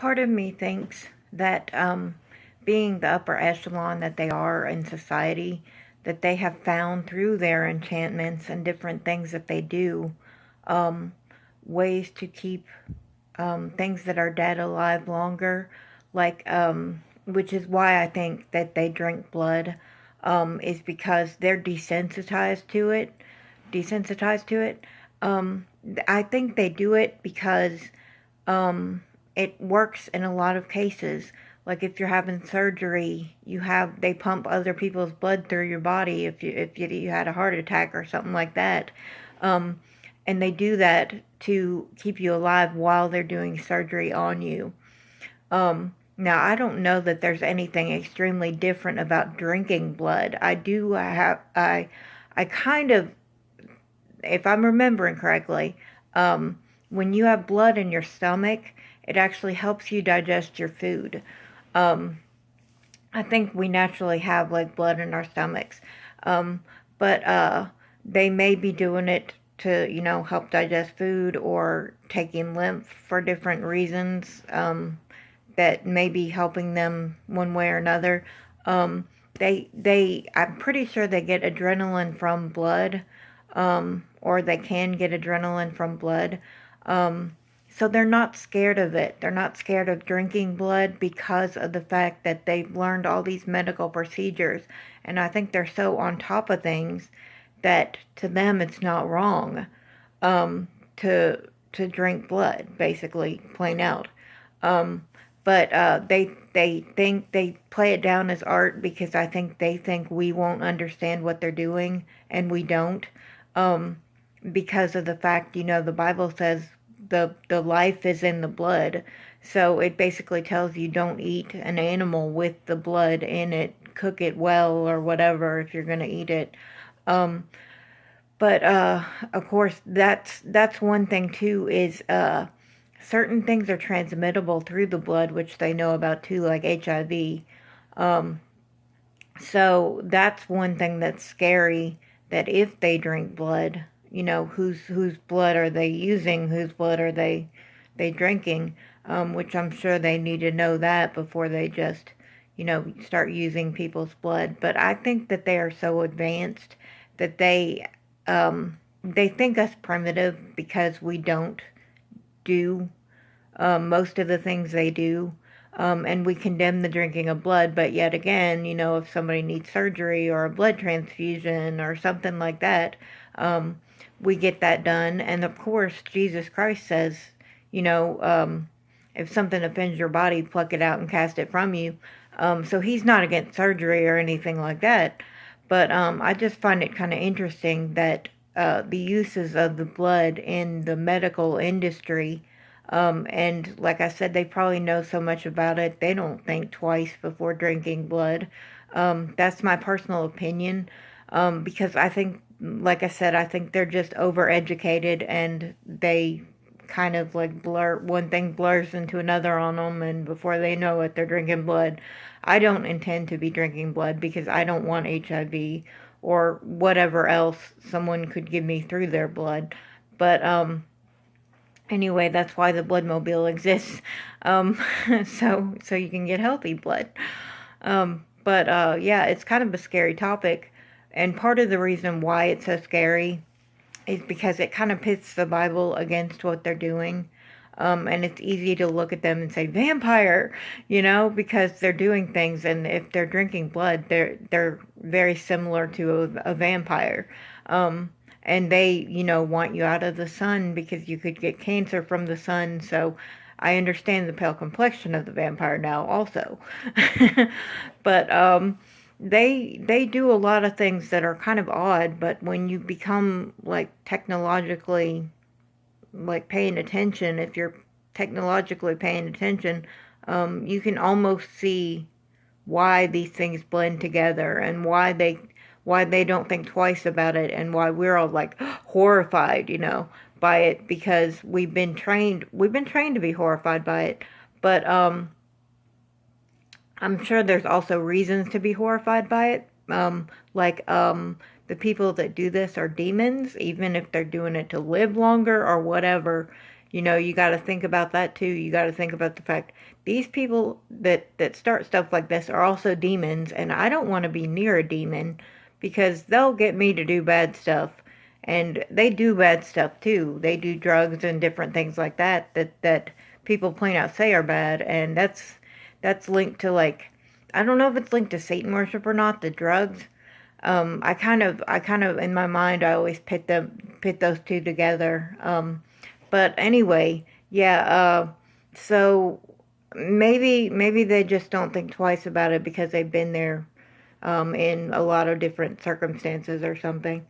part of me thinks that being the upper echelon that they are in society, that they have found through their enchantments and different things that they do, um, ways to keep things that are dead alive longer, like which is why I think that they drink blood, is because they're desensitized to it. Desensitized to it. I think they do it because um, it works in a lot of cases. Like if you're having surgery, they pump other people's blood through your body if you had a heart attack or something like that. Um, and they do that to keep you alive while they're doing surgery on you. Now I don't know that there's anything extremely different about drinking blood. I kind of, if I'm remembering correctly, when you have blood in your stomach, it actually helps you digest your food. Um, I think we naturally have like blood in our stomachs, um, but they may be doing it to help digest food or taking lymph for different reasons that may be helping them one way or another. Um, I'm pretty sure they get adrenaline from blood, or they can get adrenaline from blood. Um, so they're not scared of it. They're not scared of drinking blood because of the fact that they've learned all these medical procedures. And I think they're so on top of things that to them it's not wrong um, to drink blood, basically, plain out. Um, but they think they play it down as art because I think they think we won't understand what they're doing, and we don't. Um, because of the fact, the Bible says the life is in the blood. So it basically tells you don't eat an animal with the blood in it, cook it well or whatever if you're going to eat it. Um, but of course, that's one thing too is certain things are transmittable through the blood, which they know about too, like HIV. Um, so that's one thing that's scary. That if they drink blood, whose blood are they using? Whose blood are they drinking? Which I'm sure they need to know that before they just start using people's blood. But I think that they are so advanced that they think us primitive because we don't do most of the things they do. And we condemn the drinking of blood, but yet again, if somebody needs surgery or a blood transfusion or something like that, um, we get that done. And of course, Jesus Christ says, you know, um, if something offends your body, pluck it out and cast it from you. So he's not against surgery or anything like that. But I just find it kind of interesting that the uses of the blood in the medical industry, and like I said, they probably know so much about it, they don't think twice before drinking blood. That's my personal opinion, because I think, like I said, I think they're just overeducated and they kind of like one thing blurs into another on them, and before they know it, they're drinking blood. I don't intend to be drinking blood because I don't want HIV or whatever else someone could give me through their blood. But anyway, that's why the bloodmobile exists. Um, so you can get healthy blood. But yeah, it's kind of a scary topic, and part of the reason why it's so scary is because it kind of pits the Bible against what they're doing. And it's easy to look at them and say vampire, because they're doing things, and if they're drinking blood, they're very similar to a vampire. Um, and they, want you out of the sun because you could get cancer from the sun. So I understand the pale complexion of the vampire now, also. But they do a lot of things that are kind of odd. But when you become like technologically like paying attention, if you're technologically paying attention, you can almost see why these things blend together and why they don't think twice about it, and why we're all like horrified, by it, because we've been trained to be horrified by it. But I'm sure there's also reasons to be horrified by it. Like the people that do this are demons, even if they're doing it to live longer or whatever. You got to think about that too. You got to think about the fact these people that start stuff like this are also demons, and I don't want to be near a demon because they'll get me to do bad stuff. And they do bad stuff too. They do drugs and different things like that people plain out say are bad, and that's linked to, like, I don't know if it's linked to Satan worship or not, the drugs. I kind of in my mind I always pit those two together. But anyway, yeah. So maybe they just don't think twice about it because they've been there in a lot of different circumstances or something.